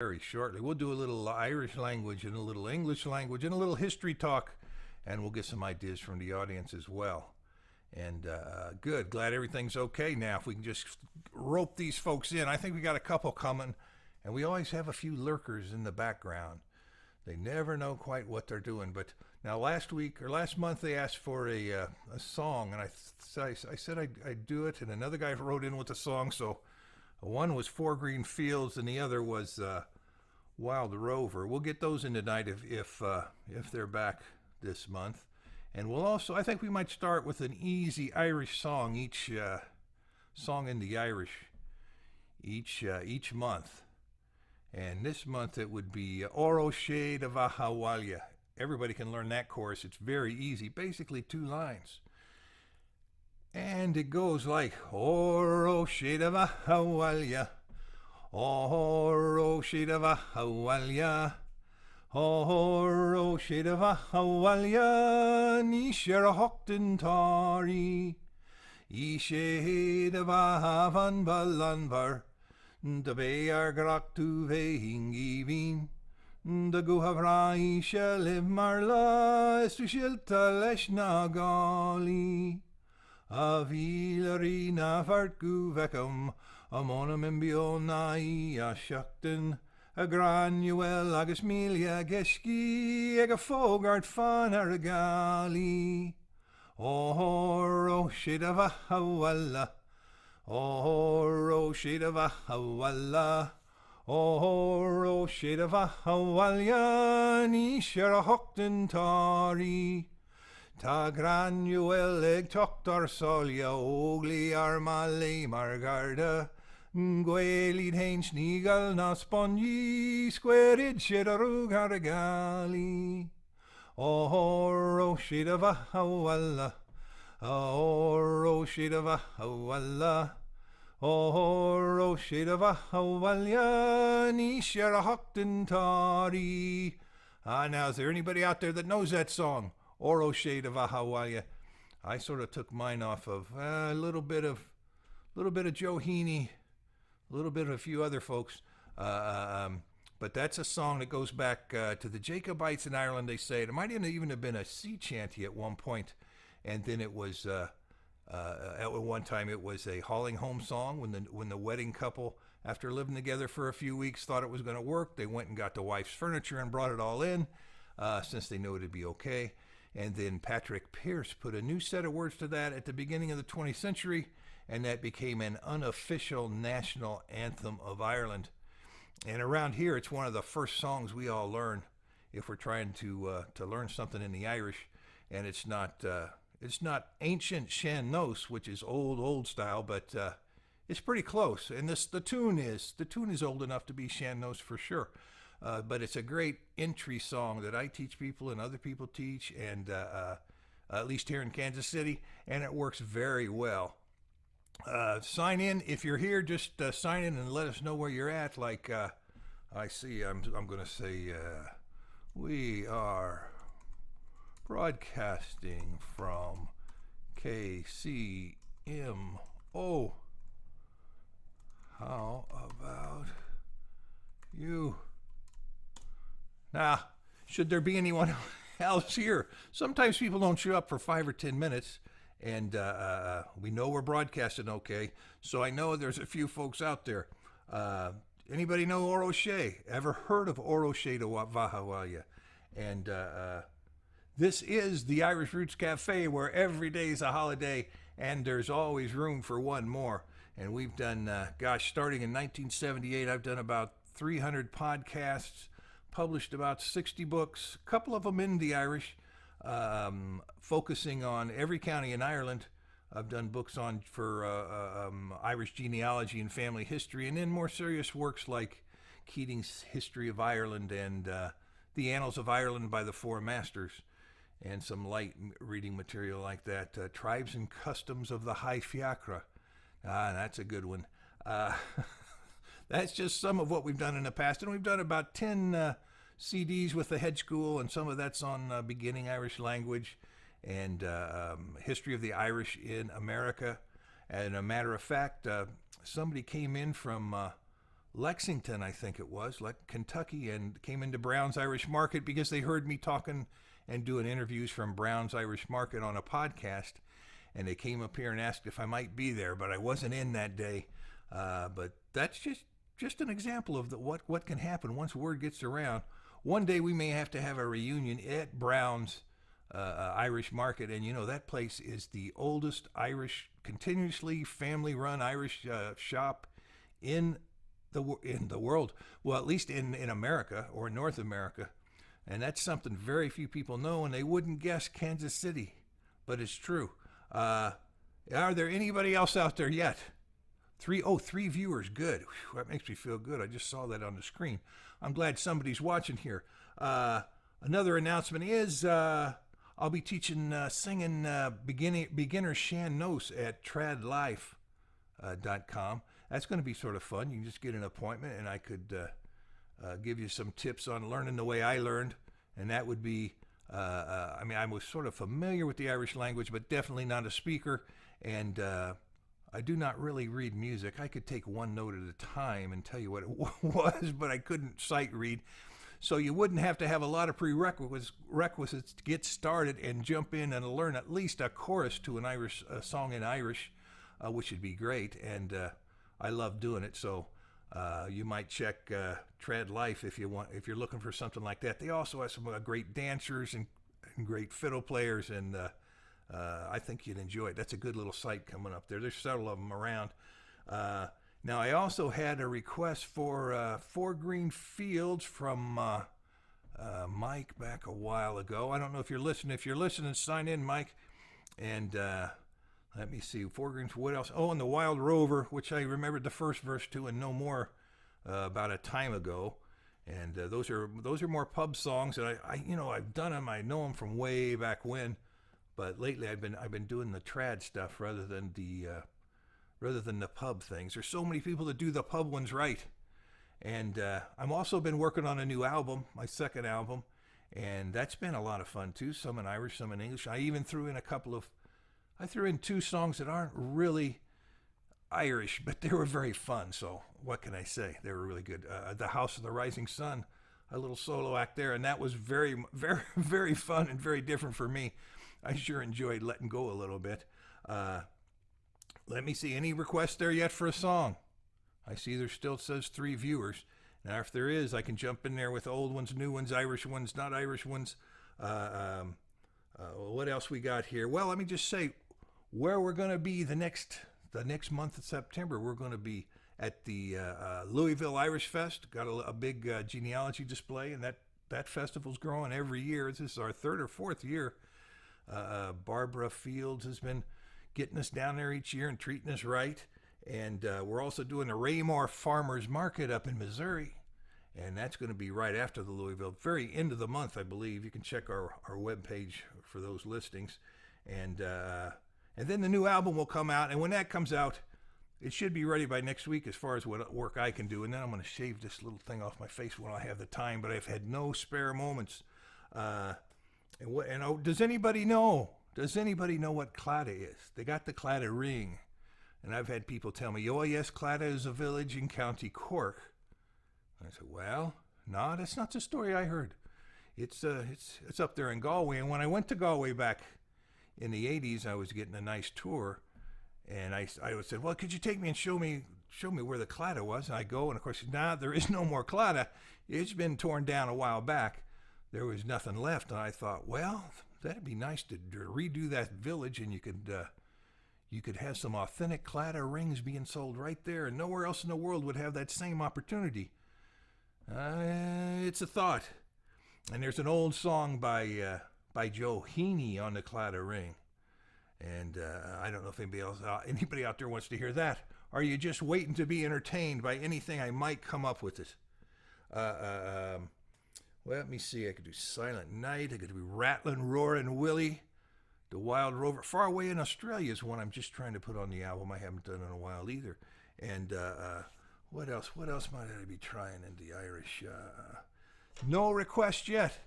very shortly. We'll do a little Irish language and a little English language and a little history talk, and we'll get some ideas from the audience as well. And good. Glad everything's okay now. If we can just rope these folks in. I think we got a couple coming, and we always have a few lurkers in the background. They never know quite what they're doing. But now last month, they asked for a song, and I said I'd do it, and another guy wrote in with a song. So one was Four Green Fields, and the other was Wild Rover. We'll get those in tonight if they're back this month. And we'll also, I think we might start with an easy Irish song, each song in the Irish, each month. And this month it would be Oro Se de bhaithe. Everybody can learn that chorus. It's very easy, basically 2 lines. And it goes like Oro Se de bhaithe, Oro Se de bhaithe, Oro Se de bhaithe, ní sé a hochtan tárí, I sé de bhavan balanvar, de bé ar grach tú vehin givin, de go havrai se liv marla, is tu shilta lesh na gali. A vílarí na fart go vecum, a monam in bio nai a shachtan, a granuel agus milia geski, ag a fogart fan ar a gali. Oro Se de bhaithe, Oro Se de bhaithe, Oro Se de bhaithe, ní sé a hochtan tárí. Tá granuel ag tocht ar solia, óglaí ar malé mar garda, Gaeilge hain snígal na sponji, squarid sé a rúg ar a gali. Oro Se de bhaithe, Oro Se de bhaithe, Oro Se de bhaithe, ní sé a hochtan tárí. Now is there anybody out there that knows that song? Oro Se de bhaithe. I sort of took mine off of a little bit of Joe Heaney, a little bit of a few other folks. But that's a song that goes back to the Jacobites in Ireland, they say. It might even have been a sea chanty at one point. And then it was, at one time, it was a hauling home song when the wedding couple, after living together for a few weeks, thought it was going to work. They went and got the wife's furniture and brought it all in, since they knew it'd be okay. And then Patrick Pearse put a new set of words to that at the beginning of the 20th century, and that became an unofficial national anthem of Ireland. And around here, it's one of the first songs we all learn if we're trying to learn something in the Irish. And it's not ancient Sean-nós, which is old style, but it's pretty close. And the tune is old enough to be Sean-nós for sure. But it's a great entry song that I teach people and other people teach, and at least here in Kansas City, and it works very well. Sign in if you're here. Just sign in and let us know where you're at. Like I see, I'm going to say we are broadcasting from KCMO. How about you? Now, should there be anyone else here? Sometimes people don't show up for 5 or 10 minutes. And we know we're broadcasting okay, so I know there's a few folks out there. Anybody know Oro Se? Ever heard of Oro Se de bhaithe? And this is the Irish Roots Cafe, where every day is a holiday, and there's always room for one more. And we've done, starting in 1978, I've done about 300 podcasts, published about 60 books, a couple of them in the Irish. Focusing on every county in Ireland. I've done books for Irish genealogy and family history, and then more serious works like Keating's History of Ireland and The Annals of Ireland by the Four Masters, and some light reading material like that. Tribes and Customs of the High Fiacre. That's a good one. That's just some of what we've done in the past, and we've done about 10 CDs with the Head School, and some of that's on beginning Irish language and history of the Irish in America. And a matter of fact, somebody came in from Lexington, I think it was, like Kentucky, and came into Brown's Irish Market because they heard me talking and doing interviews from Brown's Irish Market on a podcast, and they came up here and asked if I might be there, but I wasn't in that day. But that's just an example of what can happen once word gets around. One day we may have to have a reunion at Brown's Irish Market, and that place is the oldest Irish, continuously family-run Irish shop in the world. Well, at least in America or North America, and that's something very few people know, and they wouldn't guess Kansas City, but it's true. Are there anybody else out there yet? Three viewers. Good. Whew, that makes me feel good. I just saw that on the screen. I'm glad somebody's watching here. Another announcement is I'll be teaching singing beginner Sean-nós at tradlife.com. That's going to be sort of fun. You can just get an appointment, and I could give you some tips on learning the way I learned. And that would be, I was sort of familiar with the Irish language, but definitely not a speaker. And I do not really read music. I could take one note at a time and tell you what it was, but I couldn't sight read. So you wouldn't have to have a lot of prerequisites to get started and jump in and learn at least a chorus to a song in Irish, which would be great. And I love doing it. So you might check Trad Life if you're looking for something like that. They also have some great dancers and great fiddle players, and I think you'd enjoy it. That's a good little site coming up there. There's several of them around. Now, I also had a request for 4 Green Fields from Mike back a while ago. I don't know if you're listening. If you're listening, sign in, Mike. And let me see. 4 Green, what else? Oh, and The Wild Rover, which I remembered the first verse to and no more about a time ago. And those are more pub songs that I've done them. I know them from way back when. But lately, I've been doing the trad stuff rather than the pub things. There's so many people that do the pub ones right, and I've also been working on a new album, my second album, and that's been a lot of fun too. Some in Irish, some in English. I even threw in 2 songs that aren't really Irish, but they were very fun. So what can I say? They were really good. The House of the Rising Sun, a little solo act there, and that was very, very, very fun and very different for me. I sure enjoyed letting go a little bit. Let me see, any requests there yet for a song? I see there still says 3 viewers. Now, if there is, I can jump in there with old ones, new ones, Irish ones, not Irish ones. What else we got here? Well, let me just say where we're going to be the next month of September. We're going to be at the Louisville Irish Fest. Got a big genealogy display, and that festival's growing every year. This is our 3rd or 4th year. Barbara Fields has been getting us down there each year and treating us right. And we're also doing the Raymore Farmers Market up in Missouri. And that's going to be right after the Louisville, very end of the month, I believe. You can check our webpage for those listings. And then the new album will come out. And when that comes out, it should be ready by next week as far as what work I can do. And then I'm going to shave this little thing off my face when I have the time. But I've had no spare moments. Does anybody know? Does anybody know what Claddagh is? They got the Claddagh ring, and I've had people tell me, "Oh yes, Claddagh is a village in County Cork." And I said, "Well, no, that's not the story I heard. It's up there in Galway." And when I went to Galway back in the '80s, I was getting a nice tour, and I said, "Well, could you take me and show me where the Claddagh was?" And I go, and of course, there is no more Claddagh. It's been torn down a while back. There was nothing left, and I thought, well, that'd be nice to redo that village, and you could have some authentic Claddagh rings being sold right there, and nowhere else in the world would have that same opportunity. It's a thought. And there's an old song by Joe Heaney on the Claddagh ring, and I don't know if anybody out there wants to hear that. Are you just waiting to be entertained by anything I might come up with it? Well, let me see. I could do Silent Night. I could do Rattlin' Roarin' Willie. The Wild Rover. Far Away in Australia is one I'm just trying to put on the album. I haven't done in a while either. And what else? What else might I be trying in the Irish? No request yet.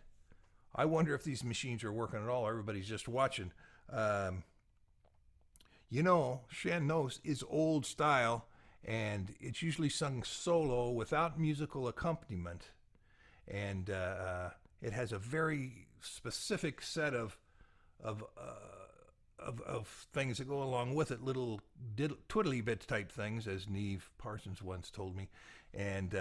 I wonder if these machines are working at all. Everybody's just watching. Sean-nós is old style, and it's usually sung solo without musical accompaniment, and it has a very specific set of things that go along with it, little twiddly bit type things, as Niamh Parsons once told me, and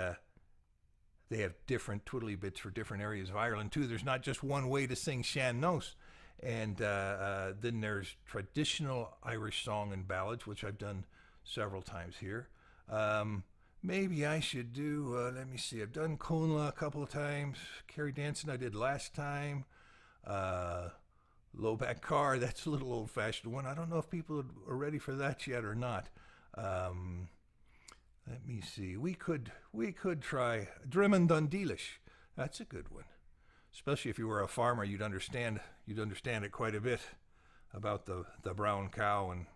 they have different twiddly bits for different areas of Ireland too. There's not just one way to sing Sean-nós. And then there's traditional Irish song and ballads, which I've done several times here. Maybe I should do, let me see, I've done Conla a couple of times. Kerry Dancing I did last time. Low Back Car, that's a little old-fashioned one. I don't know if people are ready for that yet or not. Let me see. We could try Drimmon Dhun Dilis. That's a good one. Especially if you were a farmer, you'd understand it quite a bit about the brown cow and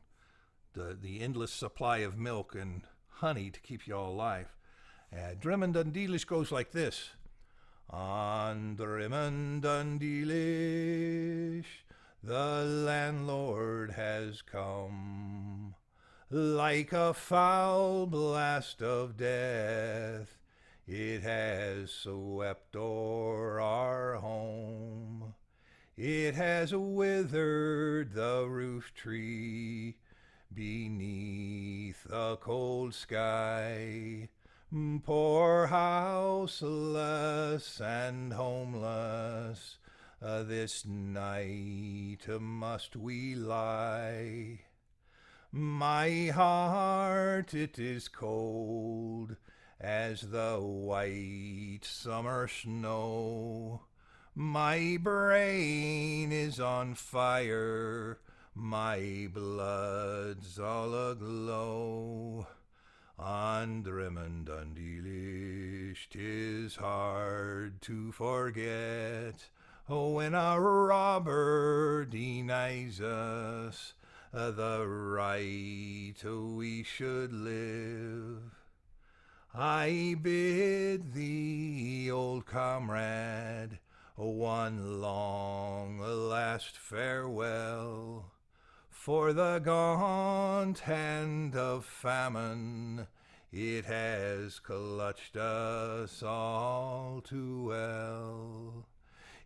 the endless supply of milk and honey to keep you all alive. Drimmon Dhun Dilis goes like this. On Drimmon Dhun Dilis, the landlord has come, like a foul blast of death. It has swept o'er our home. It has withered the roof tree beneath a cold sky. Poor houseless and homeless, this night must we lie. My heart, it is cold as the white summer snow. My brain is on fire, my blood's all aglow. On Drimmon Dhun Dilis, 'tis hard to forget when a robber denies us the right we should live. I bid thee, old comrade, one long last farewell, for the gaunt hand of famine, it has clutched us all too well.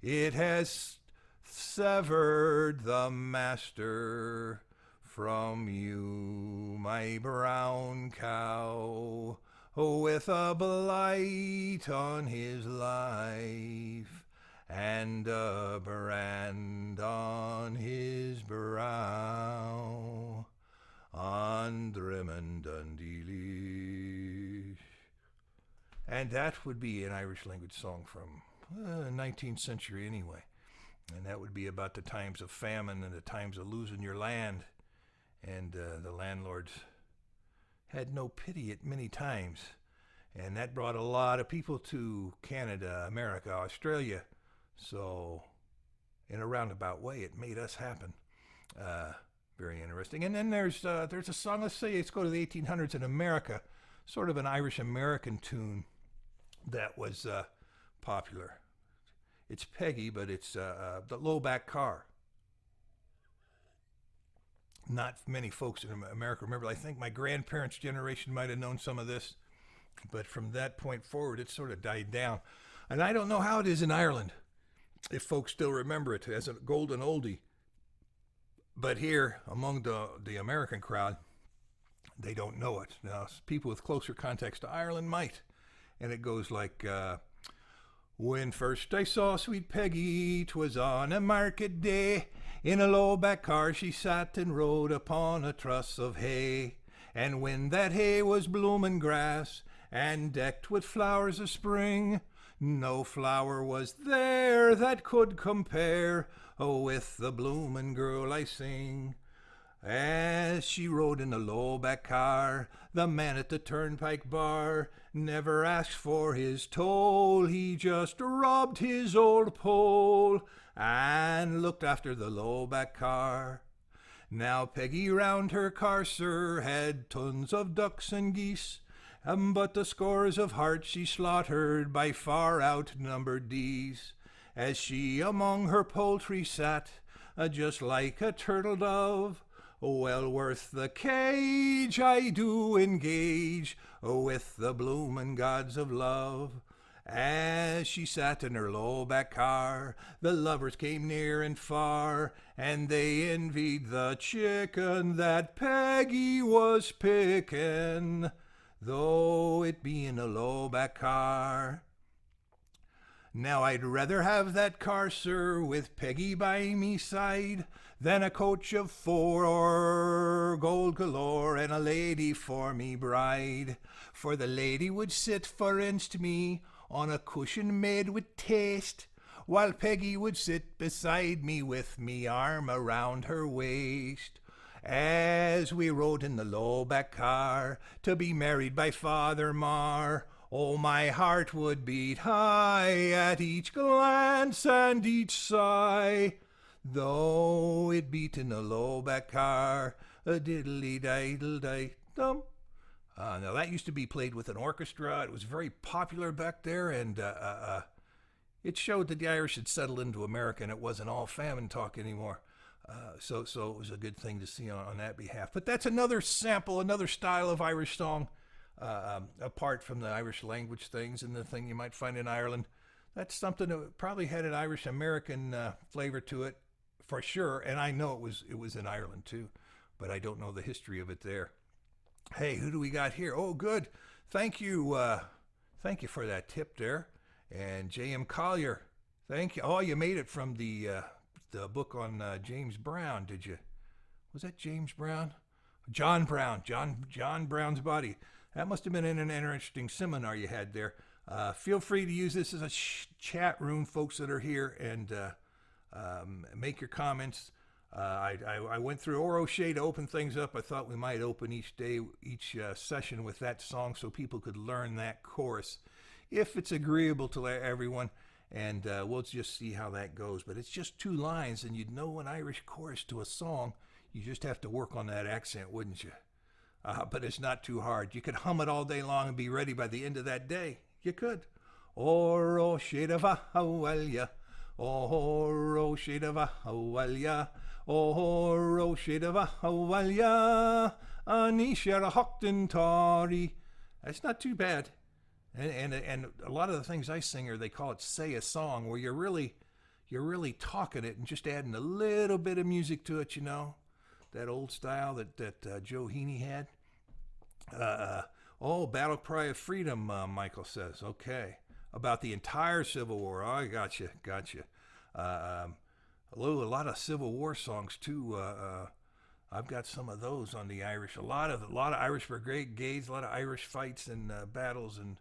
It has severed the master from you, my brown cow, with a blight on his life and a brand on his brow. On Drimmon Dhun Dilis. And that would be an Irish language song from 19th century anyway. And that would be about the times of famine and the times of losing your land. And the landlords had no pity at many times. And that brought a lot of people to Canada, America, Australia. So in a roundabout way, it made us happen. Very interesting. And then there's a song, let's say, let's go to the 1800s in America, sort of an Irish-American tune that was popular. It's Peggy, but it's the Low Back Car. Not many folks in America remember. I think my grandparents' generation might have known some of this, but from that point forward, it sort of died down. And I don't know how it is in Ireland, if folks still remember it as a golden oldie. But here, among the American crowd, they don't know it. Now, people with closer context to Ireland might. And it goes like, when first I saw sweet Peggy, 'twas on a market day. In a low back car she sat and rode upon a truss of hay. And when that hay was bloomin' grass and decked with flowers of spring, no flower was there that could compare with the bloomin' girl I sing. As she rode in the low back car, the man at the turnpike bar never asked for his toll. He just rubbed his old pole and looked after the low back car. Now Peggy round her car, sir, had tons of ducks and geese, but the scores of hearts she slaughtered by far outnumbered these. As she among her poultry sat, just like a turtle dove, well worth the cage I do engage with the bloomin' gods of love. As she sat in her low back car, the lovers came near and far, and they envied the chicken that Peggy was pickin', though it be in a low back car. Now I'd rather have that car, sir, with Peggy by me side, than a coach of four or gold galore and a lady for me bride. For the lady would sit forninst me on a cushion made with taste, while Peggy would sit beside me with me arm around her waist. As we rode in the low back car to be married by Father Marr, oh, my heart would beat high at each glance and each sigh, though it beat in the low back car, a diddly-diddle-di-dum. Now that used to be played with an orchestra. It was very popular back there, and it showed that the Irish had settled into America and it wasn't all famine talk anymore. So it was a good thing to see on that behalf. But that's another sample, another style of Irish song, apart from the Irish language things and the thing you might find in Ireland. That's something that probably had an Irish American flavor to it for sure, and I know it was in Ireland too, but I don't know the history of it there. Hey, who do we got here? Oh, good. Thank you for that tip there. And J.M. Collier, thank you. Oh, you made it from the book on James Brown, did you? Was that James Brown? John Brown. John Brown's Body. That must have been in an interesting seminar you had there. Feel free to use this as a chat room, folks that are here, and make your comments. I went through Oro Se to open things up. I thought we might open each session with that song so people could learn that chorus, if it's agreeable to everyone, and we'll just see how that goes. But it's just 2 lines, and you'd know an Irish chorus to a song. You just have to work on that accent, wouldn't you? But it's not too hard. You could hum it all day long and be ready by the end of that day. You could. Oro Se de Vahawalia, Oro Se de Vahawalia, Oro Se de Vahawalia, Anisha Hochton Tari. That's not too bad. And a lot of the things I sing they call it say a song, where you're really talking it and just adding a little bit of music to it, you know, that old style that Joe Heaney had. Battle Cry of Freedom, Michael says. Okay. About the entire Civil War. Oh, I gotcha. A lot of Civil War songs too. I've got some of those on the Irish. A lot of Irish brigades, a lot of Irish fights and battles, and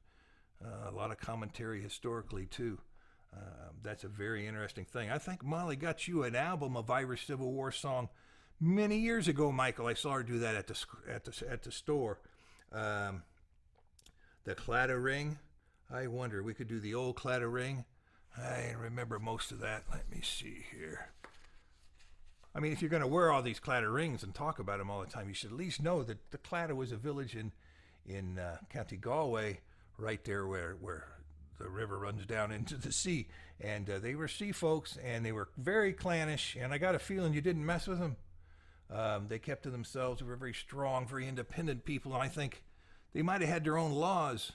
a lot of commentary historically too. That's a very interesting thing. I think Molly got you an album of Irish Civil War song many years ago, Michael. I saw her do that at the store. The Claddagh Ring. I wonder, we could do the old Claddagh Ring. I remember most of that. Let me see here. I mean, if you're going to wear all these Claddagh rings and talk about them all the time, you should at least know that the Claddagh was a village in County Galway, right there where the river runs down into the sea. And they were sea folks, and they were very clannish, and I got a feeling you didn't mess with them. They kept to themselves. They were very strong, very independent people, and I think they might have had their own laws.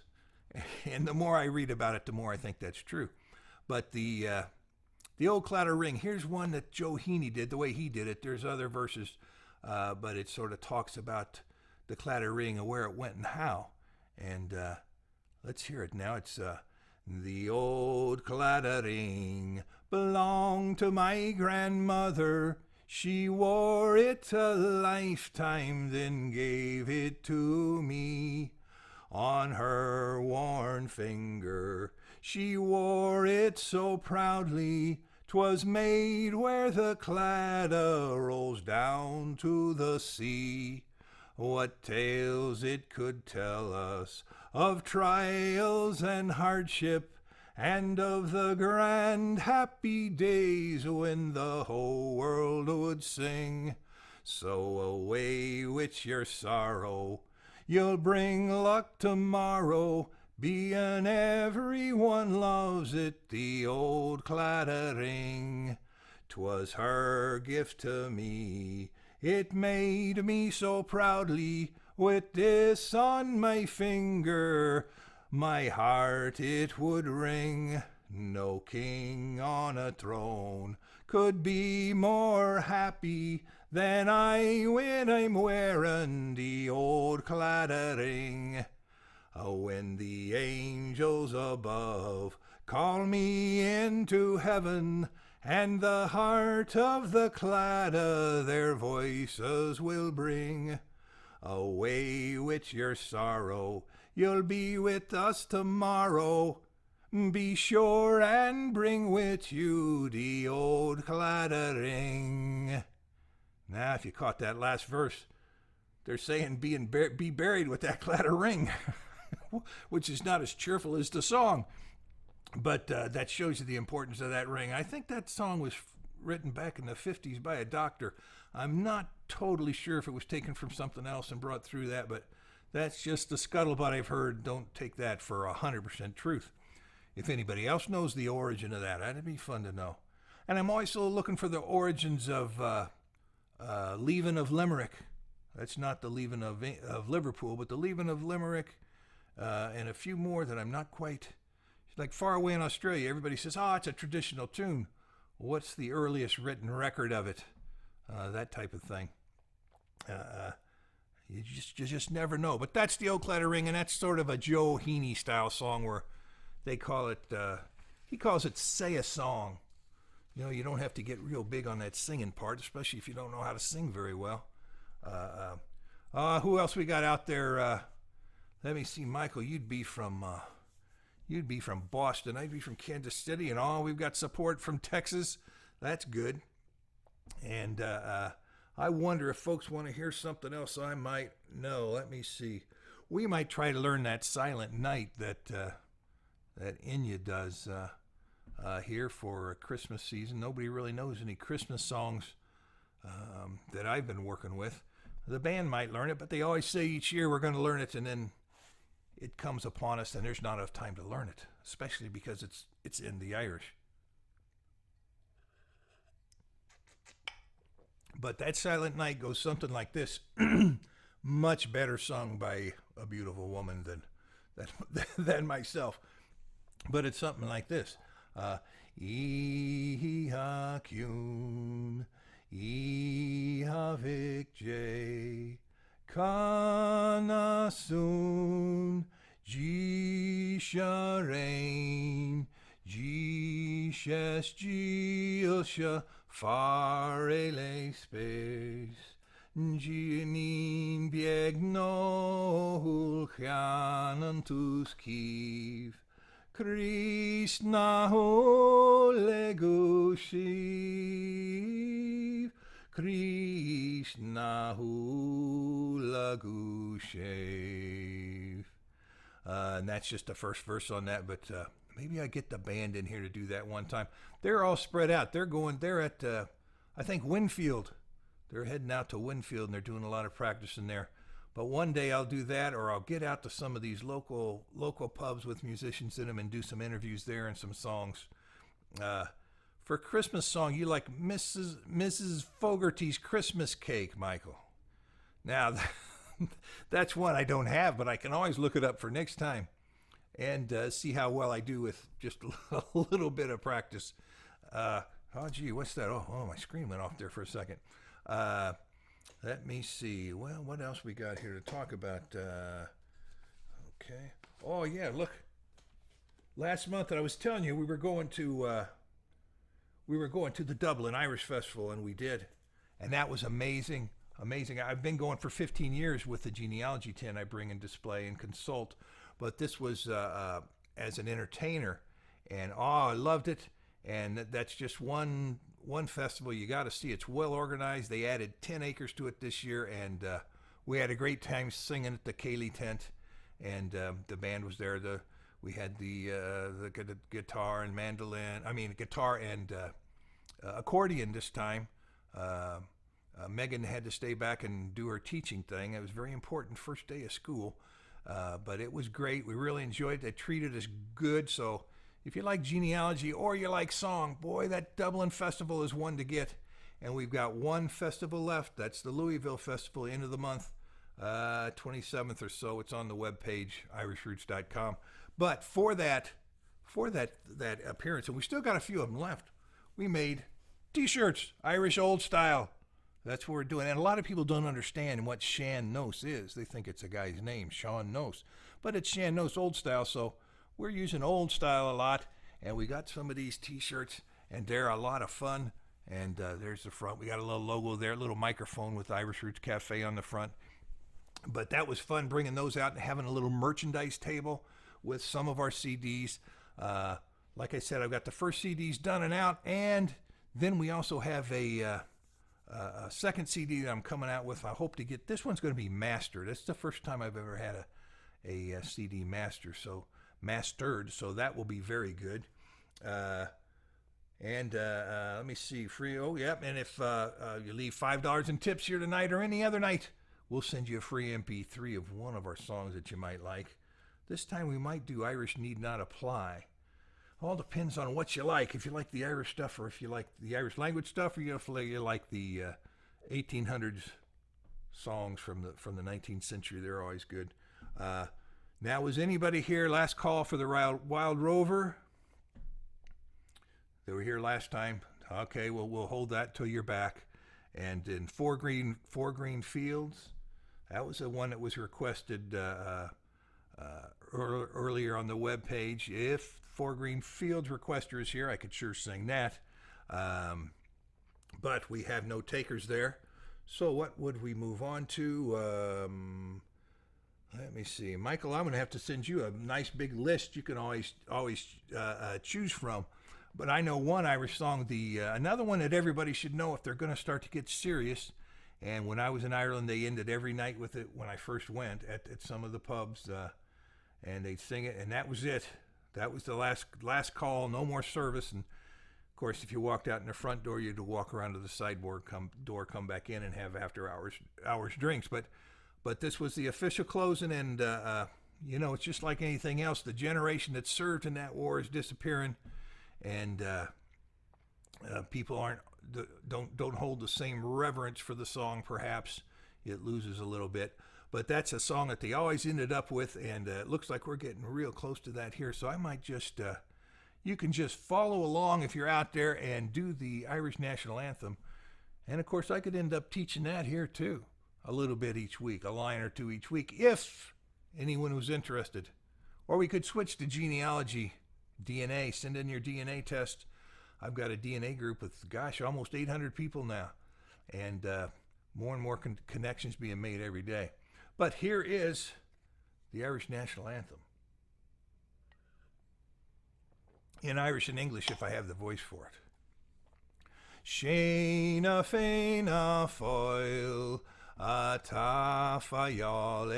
And the more I read about it, the more I think that's true. But the old Claddagh Ring, here's one that Joe Heaney did, the way he did it. There's other verses, but it sort of talks about the Claddagh Ring and where it went and how. And let's hear it now. It's the old Claddagh Ring belonged to my grandmother. She wore it a lifetime, then gave it to me. On her worn finger, she wore it so proudly. 'Twas made where the Claddagh rolls down to the sea. What tales it could tell us of trials and hardship, and of the grand happy days when the whole world would sing. So away with your sorrow, you'll bring luck tomorrow, bein' everyone loves it, the old Claddagh Ring. 'Twas her gift to me It made me so proudly, with this on my finger, my heart it would ring. No king on a throne could be more happy than I when I'm wearing the old claddering. When the angels above call me into heaven, and the heart of the cladder their voices will bring. Away with your sorrow, you'll be with us tomorrow. Be sure and bring with you the old claddering. Now, if you caught that last verse, they're saying be buried with that claddering, which is not as cheerful as the song. But that shows you the importance of that ring. I think that song was written back in the 50s by a doctor. I'm not totally sure if it was taken from something else and brought through that, but that's just the scuttlebutt I've heard. Don't take that for 100% truth. If anybody else knows the origin of that, that'd be fun to know. And I'm also looking for the origins of Leaving of Limerick. That's not the Leaving of Liverpool, but the Leaving of Limerick, and a few more that I'm not quite... Like far away in Australia, everybody says, it's a traditional tune. What's the earliest written record of it? That type of thing. You just never know. But that's the Old Claddering, and that's sort of a Joe Heaney style song where they call it, he calls it say a song. You know, you don't have to get real big on that singing part, especially if you don't know how to sing very well. Who else we got out there? Let me see, Michael, you'd be from Boston. I'd be from Kansas City, and we've got support from Texas. That's good. And I wonder if folks want to hear something else I might know. Let me see. We might try to learn that Silent Night that Inya does here for Christmas season. Nobody really knows any Christmas songs that I've been working with. The band might learn it, but they always say each year we're going to learn it, and then it comes upon us and there's not enough time to learn it, especially because it's in the Irish. But that Silent Night goes something like this. Much better sung by a beautiful woman than myself. But it's something like this. Iha kyun, iha vikjay, Kanasun, Jisharain, Jishes Jilsha, Farele Space, Jinin Biegno Hulchanantus Kiv, Krishna Legushiv, Krishna Hulagushiv. And that's just the first verse on that, but maybe I get the band in here to do that one time. They're all spread out. They're at, I think, Winfield. They're heading out to Winfield, and they're doing a lot of practice in there. But one day I'll do that, or I'll get out to some of these local pubs with musicians in them and do some interviews there and some songs. For Christmas song, you like Mrs. Fogarty's Christmas Cake, Michael. Now, that's one I don't have, but I can always look it up for next time and see how well I do with just a little bit of practice. Gee, what's that? Oh, my screen went off there for a second. Let me see. Well, what else we got here to talk about? Okay. Oh, yeah, look. Last month, I was telling you we were going to the Dublin Irish Festival, and we did. And that was amazing. Amazing. I've been going for 15 years with the genealogy tent I bring and display and consult. But this was as an entertainer. And, I loved it. And that's just one festival you got to see. It's well organized. They added 10 acres to it this year, and we had a great time singing at the Gaeilge tent, and the band was there. We had the guitar and guitar and accordion this time. Megan had to stay back and do her teaching thing. It was very important, first day of school, but it was great. We really enjoyed it. They treated us good, so if you like genealogy or you like song, boy, that Dublin Festival is one to get. and we've got one festival left. That's the Louisville Festival, end of the month, 27th or so. It's on the webpage, irishroots.com. But for that appearance, and we still got a few of them left, we made T-shirts, Irish old style. That's what we're doing. And a lot of people don't understand what Sean-nós is. They think it's a guy's name, Sean-nós. But it's Sean-nós old style, so we're using old style a lot. And we got some of these T-shirts, and they're a lot of fun. And there's the front. We got a little logo there, a little microphone with Irish Roots Cafe on the front. But that was fun bringing those out and having a little merchandise table with some of our CDs. Like I said, I've got the first CDs done and out, and then we also have a second CD that I'm coming out with. I hope to get, this one's going to be mastered. It's the first time I've ever had a CD mastered, so that will be very good. And let me see, free, oh, yep, and if you leave $5 in tips here tonight or any other night, we'll send you a free MP3 of one of our songs that you might like. This time we might do Irish Need Not Apply. All depends on what you like. If you like the Irish stuff, or if you like the Irish language stuff, or you like the 1800s songs from the 19th century. They're always good. Now, was anybody here last call for the Wild Rover? They were here last time. Okay, well, we'll hold that till you're back. And in Four Green Fields, that was the one that was requested earlier on the webpage. If Four Green Fields requester is here, I could sure sing that. But we have no takers there. So what would we move on to? Let me see. Michael, I'm going to have to send you a nice big list you can always choose from. But I know one Irish song, another one that everybody should know if they're going to start to get serious. And when I was in Ireland, they ended every night with it when I first went at some of the pubs. And they'd sing it, and that was it. That was the last call, no more service. And of course, if you walked out in the front door, you'd walk around to the sideboard come back in and have after hours drinks. But this was the official closing, and it's just like anything else. The generation that served in that war is disappearing, and people don't hold the same reverence for the song. Perhaps it loses a little bit. But that's a song that they always ended up with, and it looks like we're getting real close to that here. So I might just, you can just follow along if you're out there and do the Irish National Anthem. And of course, I could end up teaching that here too, a little bit each week, a line or two each week, if anyone was interested. Or we could switch to genealogy, DNA, send in your DNA test. I've got a DNA group with, almost 800 people now, and more and more connections being made every day. But here is the Irish National Anthem. In Irish and English, if I have the voice for it. Sheena feina foil, a tafayal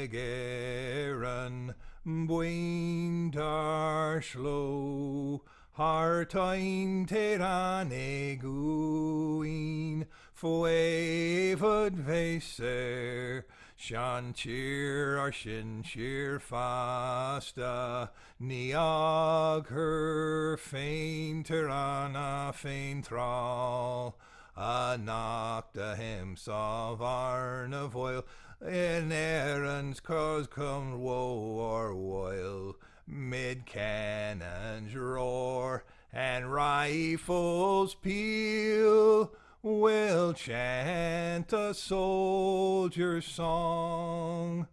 egeran, buin dar shlo, hartain teran eguin, foevod veser, Shan cheer or shin cheer fasta, niag her fain tirana fain thrall, a knock the hems of Arnavoil, in errands cause come woe or woil, mid cannons roar, and rifles peal, we'll chant a soldier's song.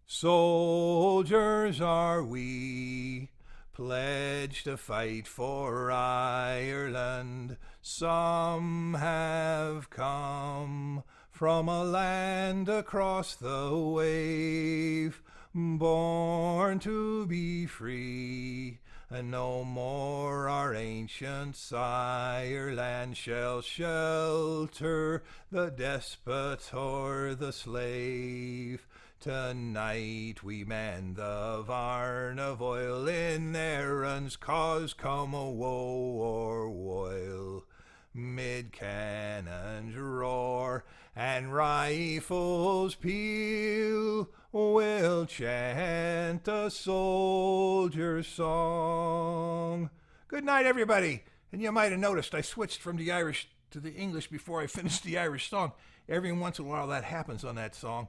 Soldiers are we, pledged to fight for Ireland. Some have come from a land across the wave, born to be free. And no more our ancient sireland shall shelter the despot or the slave. Tonight we man the Varnavoil, in errands cause come a woe or woil. Mid cannons roar and rifles peal, we'll chant a soldier's song. Good night, everybody. And you might have noticed I switched from the Irish to the English before I finished the Irish song. Every once in a while that happens on that song.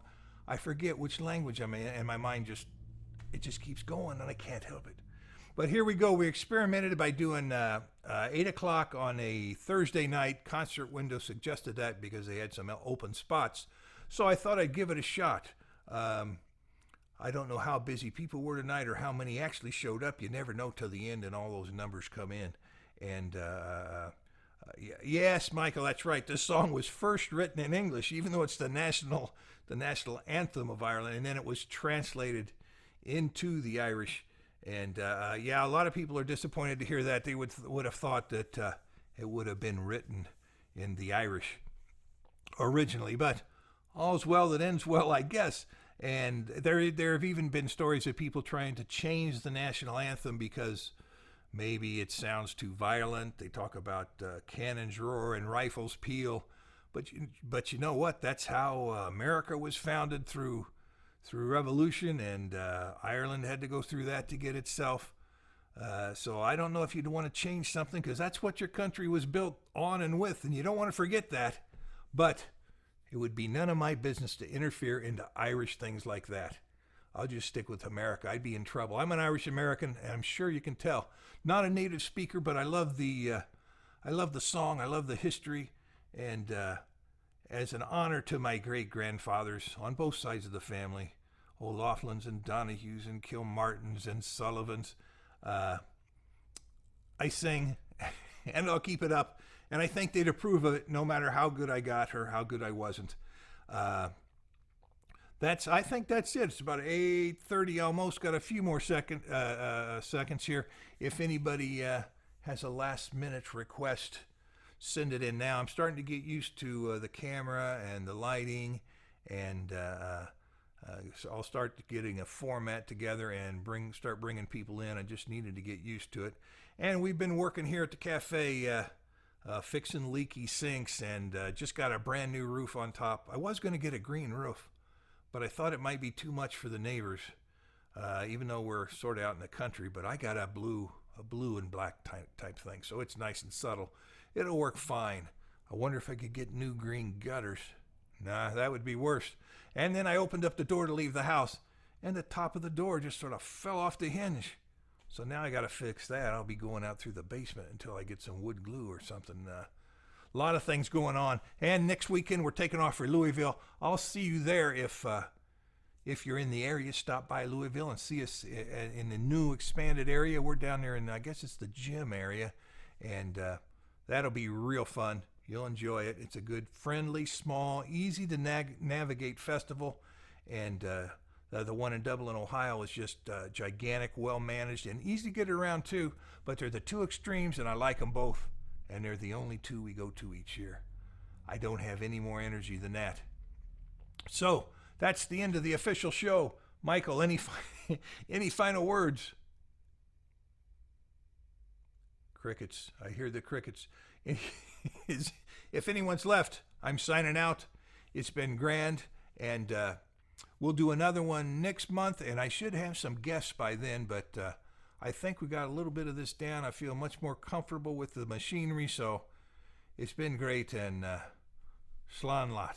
I forget which language I'm in, and my mind just keeps going, and I can't help it. But here we go. We experimented by doing 8 o'clock on a Thursday night. Concert Window suggested that because they had some open spots. So I thought I'd give it a shot. I don't know how busy people were tonight or how many actually showed up. You never know till the end and all those numbers come in. And yes, Michael, that's right. This song was first written in English, even though it's the national anthem of Ireland, and then it was translated into the Irish. And yeah, a lot of people are disappointed to hear that. They would have thought that it would have been written in the Irish originally. But all's well that ends well, I guess. And there have even been stories of people trying to change the national anthem because maybe it sounds too violent. They talk about cannons roar and rifles peal. But you know what? That's how America was founded through revolution, and Ireland had to go through that to get itself. So I don't know if you'd want to change something because that's what your country was built on and with, and you don't want to forget that. But it would be none of my business to interfere into Irish things like that. I'll just stick with America. I'd be in trouble. I'm an Irish American, and I'm sure you can tell. Not a native speaker, but I love the song. I love the history, and as an honor to my great-grandfathers on both sides of the family, O'Loughlin's and Donahue's and Kilmartins and Sullivans, I sing, and I'll keep it up. And I think they'd approve of it no matter how good I got or how good I wasn't. I think that's it. It's about 8:30 almost. Got a few more seconds here. If anybody has a last-minute request, send it in now. I'm starting to get used to the camera and the lighting, and so I'll start getting a format together and start bringing people in. I just needed to get used to it. And we've been working here at the cafe fixing leaky sinks, and just got a brand new roof on top. I was going to get a green roof, but I thought it might be too much for the neighbors, even though we're sort of out in the country. But I got a blue and black type thing, so it's nice and subtle. It'll work fine. I wonder if I could get new green gutters. Nah, that would be worse. And then I opened up the door to leave the house, and the top of the door just sort of fell off the hinge. So now I got to fix that. I'll be going out through the basement until I get some wood glue or something. A lot of things going on. And next weekend we're taking off for Louisville. I'll see you there if you're in the area. Stop by Louisville and see us in the new expanded area. We're down there in, I guess it's the gym area, and that'll be real fun. You'll enjoy it. It's a good, friendly, small, easy to navigate festival, and the one in Dublin, Ohio is just gigantic, well-managed, and easy to get around too, but they're the two extremes, and I like them both, and they're the only two we go to each year. I don't have any more energy than that. So that's the end of the official show. Michael, any final words? Crickets. I hear the crickets. If anyone's left, I'm signing out. It's been grand, and we'll do another one next month, and I should have some guests by then, but I think we got a little bit of this down. I feel much more comfortable with the machinery, so it's been great, and slán lot.